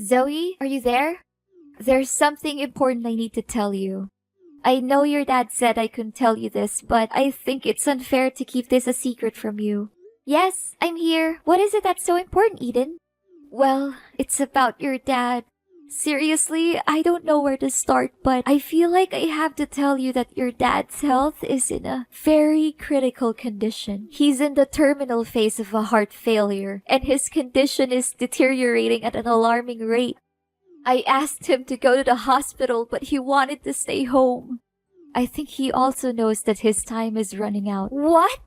Zoe, are you there? There's something important I need to tell you. I know your dad said I couldn't tell you this, but I think it's unfair to keep this a secret from you. Yes, I'm here. What is it that's so important, Eden? Well, it's about your dad. Seriously, I don't know where to start, but I feel like I have to tell you that your dad's health is in a very critical condition. He's in the terminal phase of a heart failure, and his condition is deteriorating at an alarming rate. I asked him to go to the hospital, but he wanted to stay home. I think he also knows that his time is running out. What?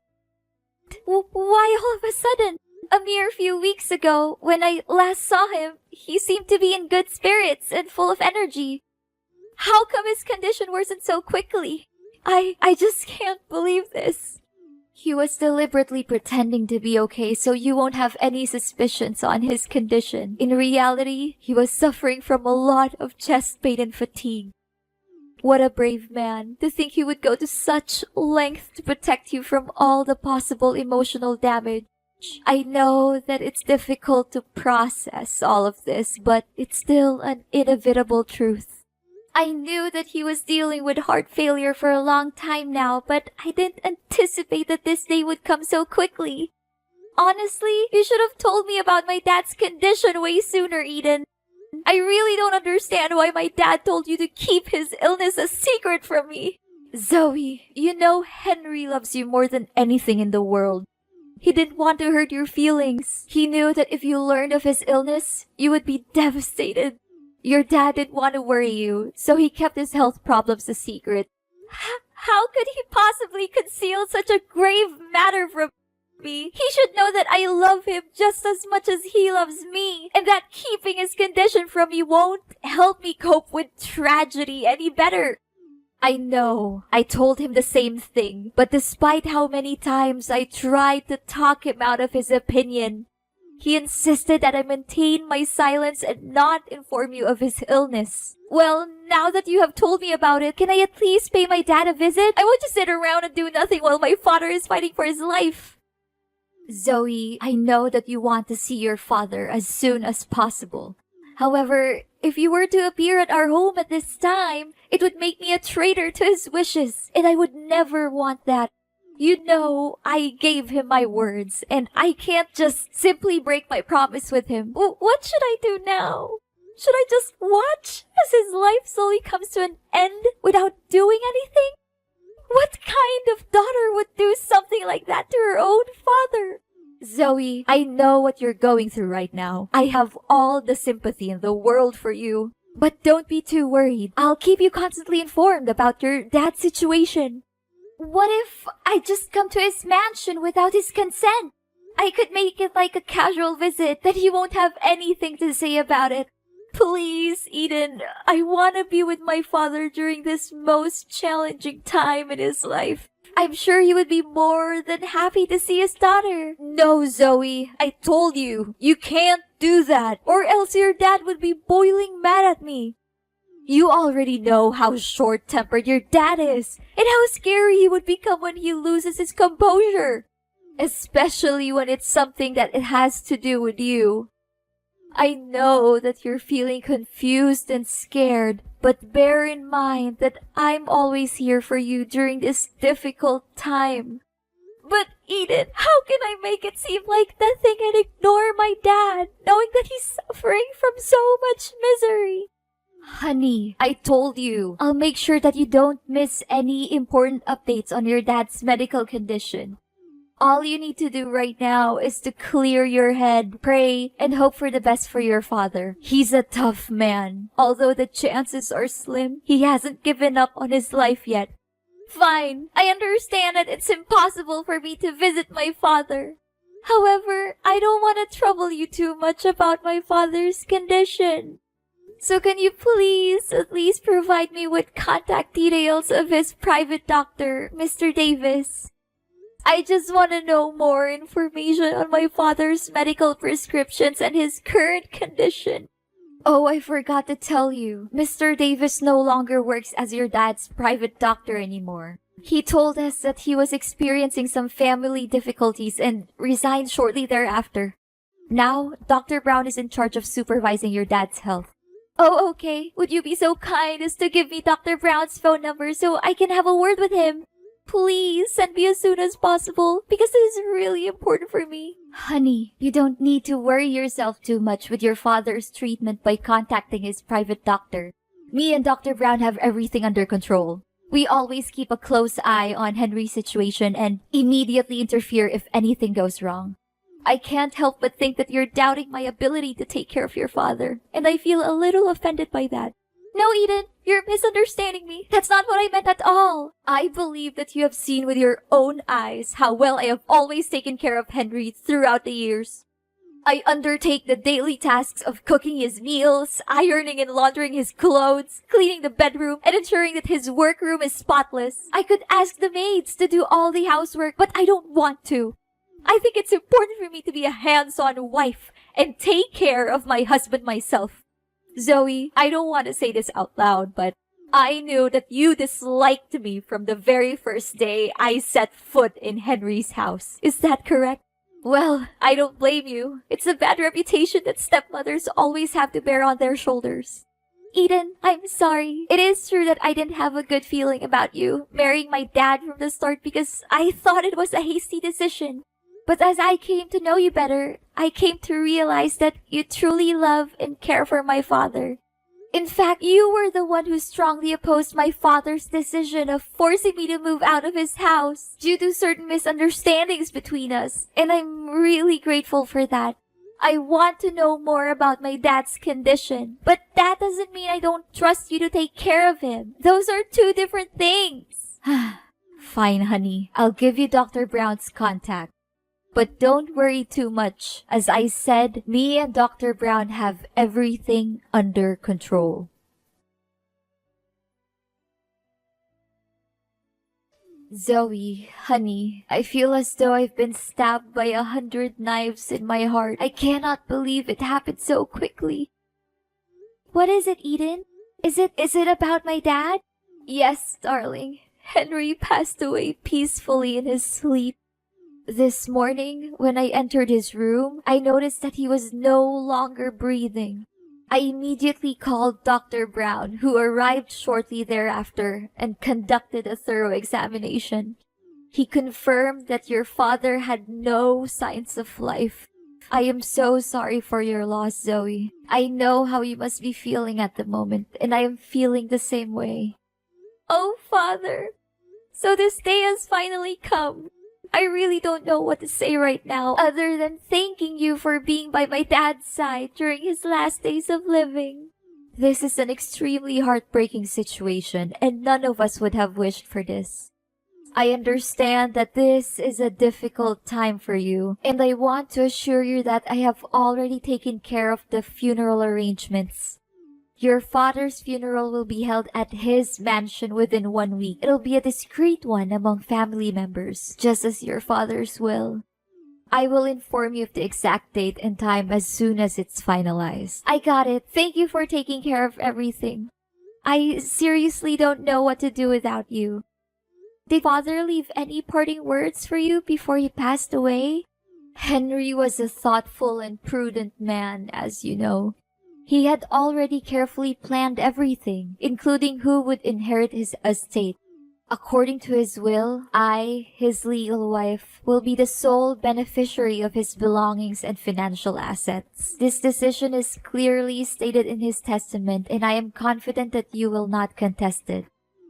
Why all of a sudden? A mere few weeks ago, when I last saw him, he seemed to be in good spirits and full of energy. How come his condition worsened so quickly? I just can't believe this. He was deliberately pretending to be okay so you won't have any suspicions on his condition. In reality, he was suffering from a lot of chest pain and fatigue. What a brave man, to think he would go to such length to protect you from all the possible emotional damage. I know that it's difficult to process all of this, but it's still an inevitable truth. I knew that he was dealing with heart failure for a long time now, but I didn't anticipate that this day would come so quickly. Honestly, you should have told me about my dad's condition way sooner, Eden. I really don't understand why my dad told you to keep his illness a secret from me. Zoe, you know Henry loves you more than anything in the world. He didn't want to hurt your feelings. He knew that if you learned of his illness, you would be devastated. Your dad didn't want to worry you, so he kept his health problems a secret. How could he possibly conceal such a grave matter from me? He should know that I love him just as much as he loves me, and that keeping his condition from me won't help me cope with tragedy any better. I know, I told him the same thing, but despite how many times I tried to talk him out of his opinion, he insisted that I maintain my silence and not inform you of his illness. Well, now that you have told me about it, can I at least pay my dad a visit? I won't just sit around and do nothing while my father is fighting for his life. Zoe, I know that you want to see your father as soon as possible. However, if you were to appear at our home at this time, it would make me a traitor to his wishes, and I would never want that. You know, I gave him my words, and I can't just simply break my promise with him. What should I do now? Should I just watch as his life slowly comes to an end without doing anything? What kind of daughter would do something like that to her own father? Zoe, I know what you're going through right now. I have all the sympathy in the world for you. But don't be too worried. I'll keep you constantly informed about your dad's situation. What if I just come to his mansion without his consent? I could make it like a casual visit that he won't have anything to say about it. Please, Eden, I want to be with my father during this most challenging time in his life. I'm sure he would be more than happy to see his daughter. No, Zoe, I told you, you can't do that, or else your dad would be boiling mad at me. You already know how short-tempered your dad is, and how scary he would become when he loses his composure. Especially when it's something that it has to do with you. I know that you're feeling confused and scared, but bear in mind that I'm always here for you during this difficult time. But Eden, how can I make it seem like nothing and ignore my dad, knowing that he's suffering from so much misery? Honey, I told you, I'll make sure that you don't miss any important updates on your dad's medical condition. All you need to do right now is to clear your head, pray, and hope for the best for your father. He's a tough man. Although the chances are slim, he hasn't given up on his life yet. Fine, I understand that it's impossible for me to visit my father. However, I don't want to trouble you too much about my father's condition. So can you please at least provide me with contact details of his private doctor, Mr. Davis? I just want to know more information on my father's medical prescriptions and his current condition. Oh, I forgot to tell you. Mr. Davis no longer works as your dad's private doctor anymore. He told us that he was experiencing some family difficulties and resigned shortly thereafter. Now, Dr. Brown is in charge of supervising your dad's health. Oh, okay. Would you be so kind as to give me Dr. Brown's phone number so I can have a word with him? Please send me as soon as possible because it is really important for me. Honey, you don't need to worry yourself too much with your father's treatment by contacting his private doctor. Me and Dr. Brown have everything under control. We always keep a close eye on Henry's situation and immediately interfere if anything goes wrong. I can't help but think that you're doubting my ability to take care of your father, and I feel a little offended by that. No, Eden, you're misunderstanding me. That's not what I meant at all. I believe that you have seen with your own eyes how well I have always taken care of Henry throughout the years. I undertake the daily tasks of cooking his meals, ironing and laundering his clothes, cleaning the bedroom, and ensuring that his workroom is spotless. I could ask the maids to do all the housework, but I don't want to. I think it's important for me to be a hands-on wife and take care of my husband myself. Zoe, I don't want to say this out loud, but I knew that you disliked me from the very first day I set foot in Henry's house. Is that correct? Well, I don't blame you. It's a bad reputation that stepmothers always have to bear on their shoulders. Eden, I'm sorry. It is true that I didn't have a good feeling about you marrying my dad from the start because I thought it was a hasty decision. But as I came to know you better, I came to realize that you truly love and care for my father. In fact, you were the one who strongly opposed my father's decision of forcing me to move out of his house due to certain misunderstandings between us, and I'm really grateful for that. I want to know more about my dad's condition, but that doesn't mean I don't trust you to take care of him. Those are two different things. Fine, honey. I'll give you Dr. Brown's contact. But don't worry too much. As I said, me and Dr. Brown have everything under control. Zoe, honey, I feel as though I've been stabbed by 100 knives in my heart. I cannot believe it happened so quickly. What is it, Eden? Is it about my dad? Yes, darling. Henry passed away peacefully in his sleep. This morning, when I entered his room, I noticed that he was no longer breathing. I immediately called Dr. Brown, who arrived shortly thereafter and conducted a thorough examination. He confirmed that your father had no signs of life. I am so sorry for your loss, Zoe. I know how you must be feeling at the moment, and I am feeling the same way. Oh, Father! So this day has finally come. I really don't know what to say right now other than thanking you for being by my dad's side during his last days of living. This is an extremely heartbreaking situation, and none of us would have wished for this. I understand that this is a difficult time for you, and I want to assure you that I have already taken care of the funeral arrangements. Your father's funeral will be held at his mansion within 1 week. It'll be a discreet one among family members, just as your father's will. I will inform you of the exact date and time as soon as it's finalized. I got it. Thank you for taking care of everything. I seriously don't know what to do without you. Did Father leave any parting words for you before he passed away? Henry was a thoughtful and prudent man, as you know. He had already carefully planned everything, including who would inherit his estate. According to his will, I, his legal wife, will be the sole beneficiary of his belongings and financial assets. This decision is clearly stated in his testament, and I am confident that you will not contest it.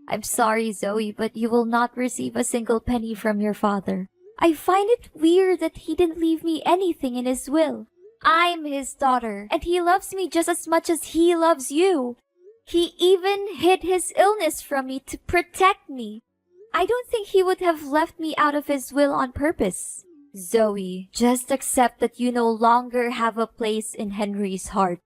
I'm sorry, Zoe, but you will not receive a single penny from your father. I find it weird that he didn't leave me anything in his will. I'm his daughter, and he loves me just as much as he loves you. He even hid his illness from me to protect me. I don't think he would have left me out of his will on purpose. Zoe, just accept that you no longer have a place in Henry's heart.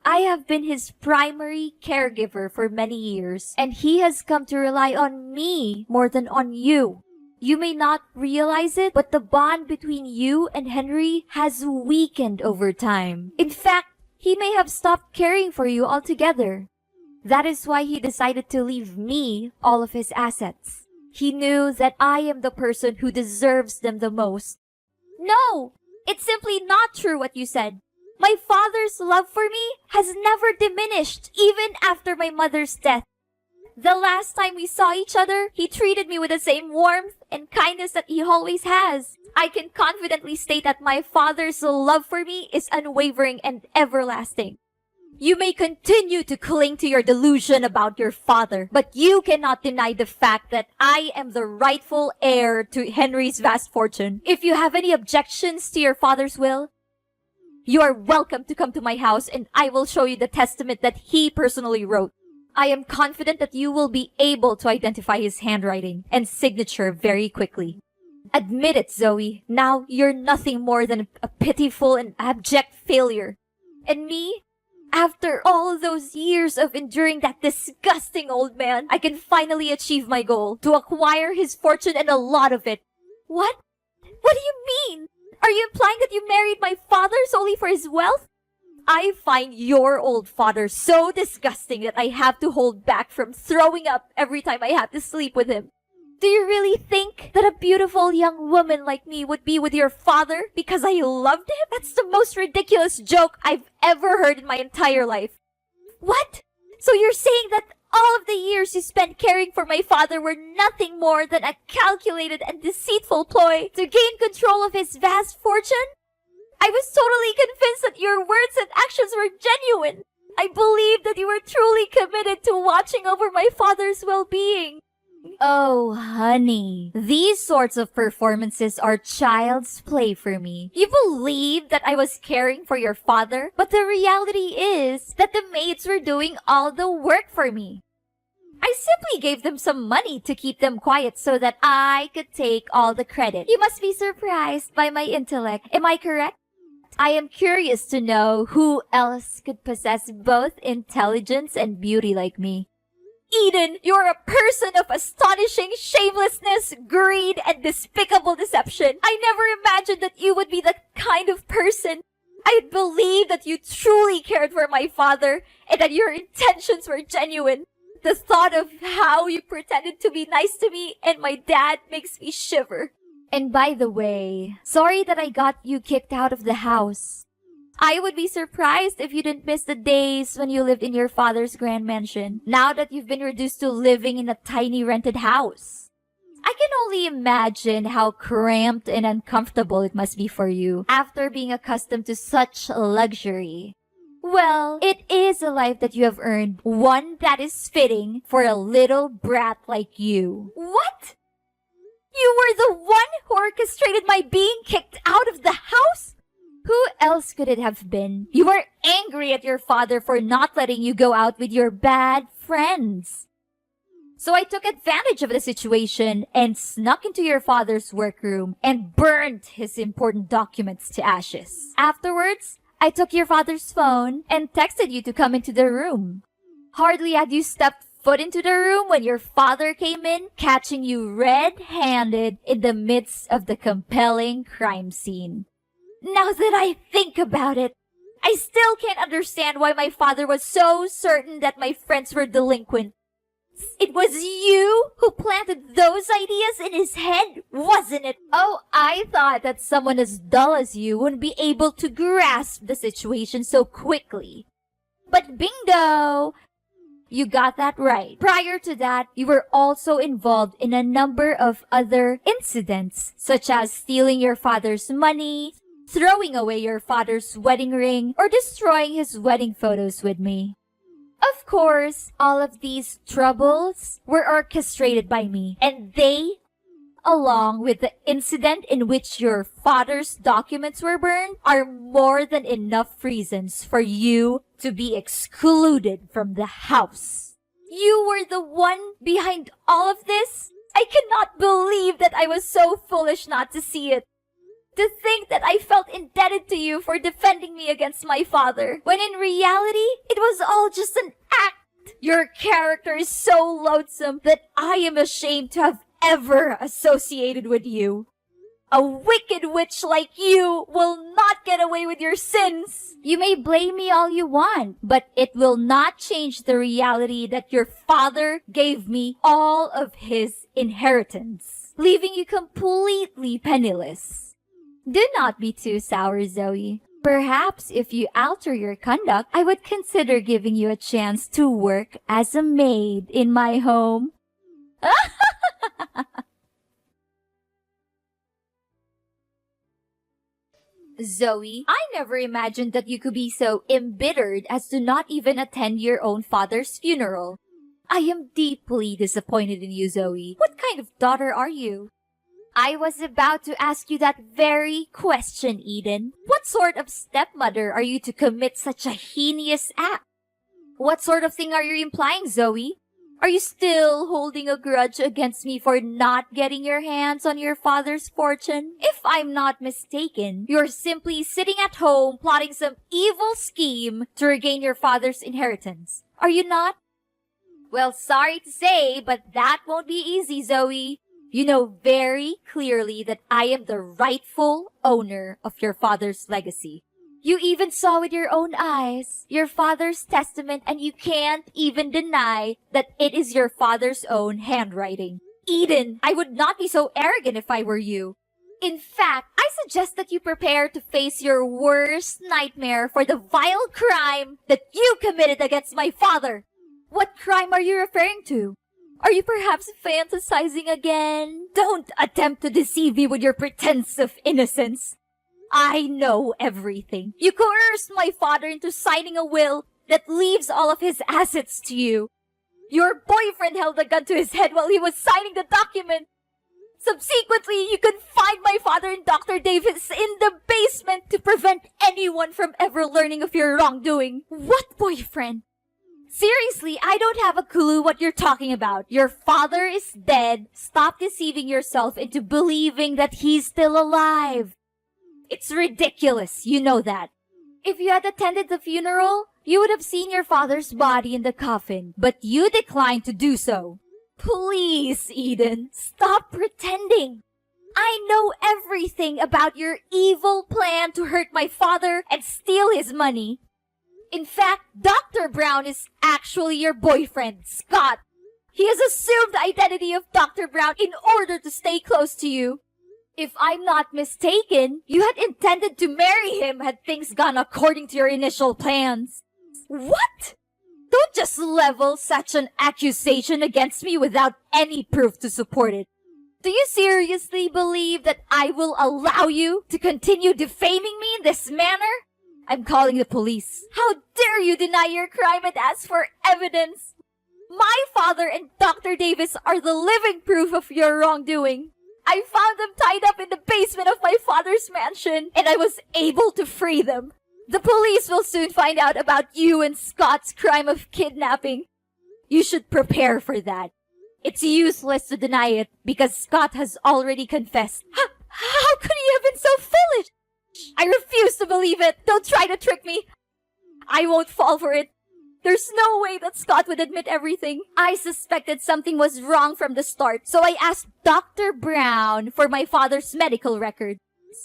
I have been his primary caregiver for many years, and he has come to rely on me more than on you. You may not realize it, but the bond between you and Henry has weakened over time. In fact, he may have stopped caring for you altogether. That is why he decided to leave me all of his assets. He knew that I am the person who deserves them the most. No! It's simply not true what you said. My father's love for me has never diminished even after my mother's death. The last time we saw each other, he treated me with the same warmth and kindness that he always has. I can confidently state that my father's love for me is unwavering and everlasting. You may continue to cling to your delusion about your father, but you cannot deny the fact that I am the rightful heir to Henry's vast fortune. If you have any objections to your father's will, you are welcome to come to my house and I will show you the testament that he personally wrote. I am confident that you will be able to identify his handwriting and signature very quickly. Admit it, Zoe. Now you're nothing more than a pitiful and abject failure. And me? After all those years of enduring that disgusting old man, I can finally achieve my goal, to acquire his fortune and a lot of it. What? What do you mean? Are you implying that you married my father solely for his wealth? I find your old father so disgusting that I have to hold back from throwing up every time I have to sleep with him. Do you really think that a beautiful young woman like me would be with your father because I loved him? That's the most ridiculous joke I've ever heard in my entire life. What? So you're saying that all of the years you spent caring for my father were nothing more than a calculated and deceitful ploy to gain control of his vast fortune? I was totally convinced that your words and actions were genuine. I believed that you were truly committed to watching over my father's well-being. Oh, honey, these sorts of performances are child's play for me. You believed that I was caring for your father, but the reality is that the maids were doing all the work for me. I simply gave them some money to keep them quiet so that I could take all the credit. You must be surprised by my intellect. Am I correct? I am curious to know who else could possess both intelligence and beauty like me. Eden, you're a person of astonishing shamelessness, greed, and despicable deception. I never imagined that you would be the kind of person. I had believed that you truly cared for my father and that your intentions were genuine. The thought of how you pretended to be nice to me and my dad makes me shiver. And by the way, sorry that I got you kicked out of the house. I would be surprised if you didn't miss the days when you lived in your father's grand mansion, now that you've been reduced to living in a tiny rented house. I can only imagine how cramped and uncomfortable it must be for you after being accustomed to such luxury. Well, it is a life that you have earned, one that is fitting for a little brat like you. What? You were the one who orchestrated my being kicked out of the house? Who else could it have been? You were angry at your father for not letting you go out with your bad friends. So I took advantage of the situation and snuck into your father's workroom and burned his important documents to ashes. Afterwards, I took your father's phone and texted you to come into the room. Hardly had you stepped foot into the room when your father came in, catching you red-handed in the midst of the compelling crime scene. Now that I think about it, I still can't understand why my father was so certain that my friends were delinquent. It was you who planted those ideas in his head, wasn't it? Oh, I thought that someone as dull as you wouldn't be able to grasp the situation so quickly. But bingo! You got that right. Prior to that, you were also involved in a number of other incidents, such as stealing your father's money, throwing away your father's wedding ring, or destroying his wedding photos with me. Of course, all of these troubles were orchestrated by me, and they, along with the incident in which your father's documents were burned, are more than enough reasons for you to be excluded from the house. You were the one behind all of this? I cannot believe that I was so foolish not to see it. To think that I felt indebted to you for defending me against my father, when in reality, it was all just an act. Your character is so loathsome that I am ashamed to have ever associated with you. A wicked witch like you will not get away with your sins. You may blame me all you want, but it will not change the reality that your father gave me all of his inheritance, leaving you completely penniless. Do not be too sour, Zoe. Perhaps if you alter your conduct, I would consider giving you a chance to work as a maid in my home. Zoe, I never imagined that you could be so embittered as to not even attend your own father's funeral. I am deeply disappointed in you, Zoe. What kind of daughter are you? I was about to ask you that very question, Eden. What sort of stepmother are you to commit such a heinous act? What sort of thing are you implying, Zoe? Are you still holding a grudge against me for not getting your hands on your father's fortune? If I'm not mistaken, you're simply sitting at home plotting some evil scheme to regain your father's inheritance. Are you not? Well, sorry to say, but that won't be easy, Zoe. You know very clearly that I am the rightful owner of your father's legacy. You even saw with your own eyes your father's testament, and you can't even deny that it is your father's own handwriting. Eden, I would not be so arrogant if I were you. In fact, I suggest that you prepare to face your worst nightmare for the vile crime that you committed against my father. What crime are you referring to? Are you perhaps fantasizing again? Don't attempt to deceive me with your pretense of innocence. I know everything. You coerced my father into signing a will that leaves all of his assets to you. Your boyfriend held a gun to his head while he was signing the document. Subsequently, you confined my father and Dr. Davis in the basement to prevent anyone from ever learning of your wrongdoing. What boyfriend? Seriously, I don't have a clue what you're talking about. Your father is dead. Stop deceiving yourself into believing that he's still alive. It's ridiculous, you know that. If you had attended the funeral, you would have seen your father's body in the coffin, but you declined to do so. Please, Eden, stop pretending. I know everything about your evil plan to hurt my father and steal his money. In fact, Dr. Brown is actually your boyfriend, Scott. He has assumed the identity of Dr. Brown in order to stay close to you. If I'm not mistaken, you had intended to marry him had things gone according to your initial plans. What? Don't just level such an accusation against me without any proof to support it. Do you seriously believe that I will allow you to continue defaming me in this manner? I'm calling the police. How dare you deny your crime and ask for evidence? My father and Dr. Davis are the living proof of your wrongdoing. I found them tied up in the basement of my father's mansion, and I was able to free them. The police will soon find out about you and Scott's crime of kidnapping. You should prepare for that. It's useless to deny it because Scott has already confessed. How could he have been so foolish? I refuse to believe it. Don't try to trick me. I won't fall for it. There's no way that Scott would admit everything. I suspected something was wrong from the start, so I asked Dr. Brown for my father's medical record.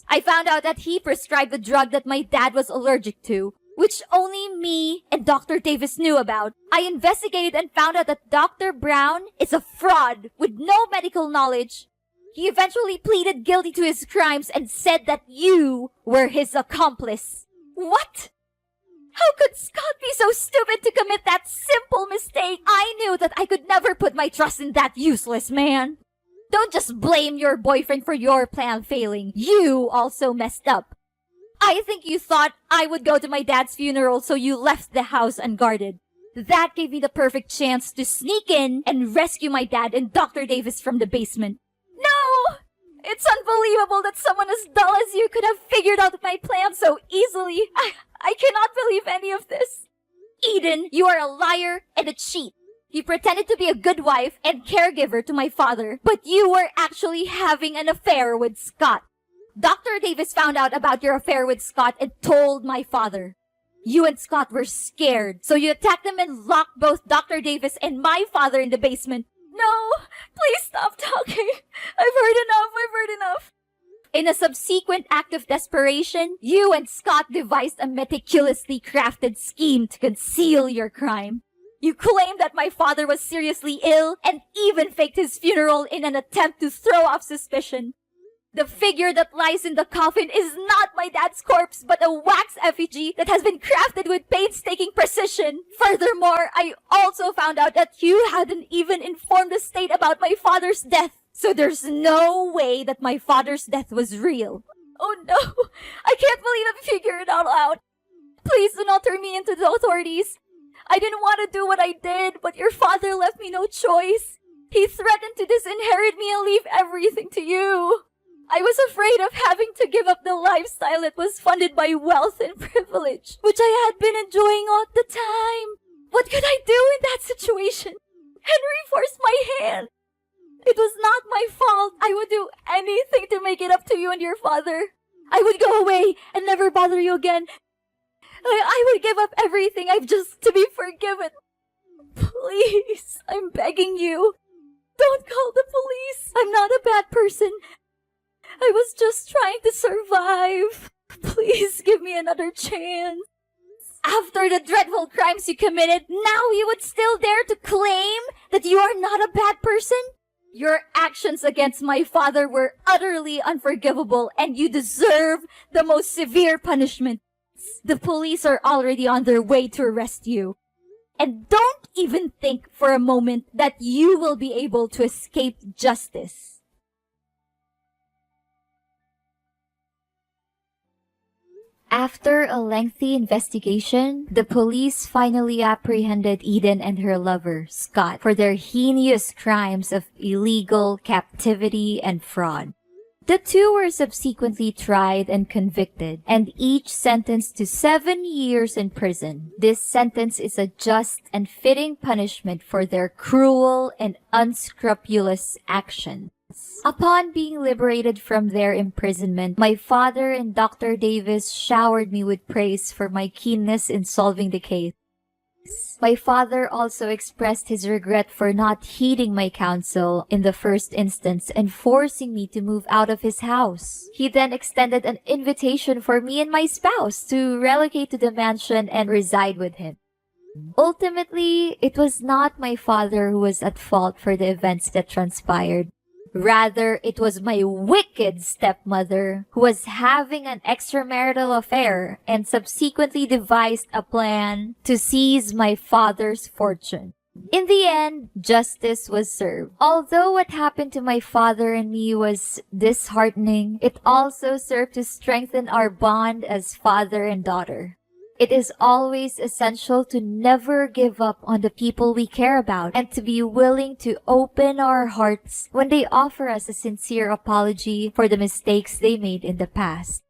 I found out that he prescribed the drug that my dad was allergic to, which only me and Dr. Davis knew about. I investigated and found out that Dr. Brown is a fraud with no medical knowledge. He eventually pleaded guilty to his crimes and said that you were his accomplice. What? How could Scott be so stupid to commit that simple mistake? I knew that I could never put my trust in that useless man. Don't just blame your boyfriend for your plan failing. You also messed up. I think you thought I would go to my dad's funeral, so you left the house unguarded. That gave me the perfect chance to sneak in and rescue my dad and Dr. Davis from the basement. No! It's unbelievable that someone as dull as you could have figured out my plan so easily. I cannot believe any of this. Eden, you are a liar and a cheat. You pretended to be a good wife and caregiver to my father, but you were actually having an affair with Scott. Dr. Davis found out about your affair with Scott and told my father. You and Scott were scared, so you attacked them and locked both Dr. Davis and my father in the basement. No, please stop talking. I've heard enough. In a subsequent act of desperation, you and Scott devised a meticulously crafted scheme to conceal your crime. You claimed that my father was seriously ill and even faked his funeral in an attempt to throw off suspicion. The figure that lies in the coffin is not my dad's corpse, but a wax effigy that has been crafted with painstaking precision. Furthermore, I also found out that you hadn't even informed the state about my father's death. So there's no way that my father's death was real. Oh no, I can't believe I figured it all out. Please do not turn me into the authorities. I didn't want to do what I did, but your father left me no choice. He threatened to disinherit me and leave everything to you. I was afraid of having to give up the lifestyle that was funded by wealth and privilege, which I had been enjoying all the time. What could I do in that situation? Henry forced my hand. It was not my fault. I would do anything to make it up to you and your father. I would go away and never bother you again. I would give up everything I've just to be forgiven. Please, I'm begging you. Don't call the police. I'm not a bad person. I was just trying to survive. Please give me another chance. After the dreadful crimes you committed, now you would still dare to claim that you are not a bad person? Your actions against my father were utterly unforgivable, and you deserve the most severe punishment. The police are already on their way to arrest you. And don't even think for a moment that you will be able to escape justice. After a lengthy investigation, the police finally apprehended Eden and her lover, Scott, for their heinous crimes of illegal captivity and fraud. The two were subsequently tried and convicted, and each sentenced to 7 years in prison. This sentence is a just and fitting punishment for their cruel and unscrupulous actions. Upon being liberated from their imprisonment, my father and Dr. Davis showered me with praise for my keenness in solving the case. My father also expressed his regret for not heeding my counsel in the first instance and forcing me to move out of his house. He then extended an invitation for me and my spouse to relocate to the mansion and reside with him. Ultimately, it was not my father who was at fault for the events that transpired. Rather, it was my wicked stepmother who was having an extramarital affair and subsequently devised a plan to seize my father's fortune. In the end, justice was served. Although what happened to my father and me was disheartening, it also served to strengthen our bond as father and daughter. It is always essential to never give up on the people we care about and to be willing to open our hearts when they offer us a sincere apology for the mistakes they made in the past.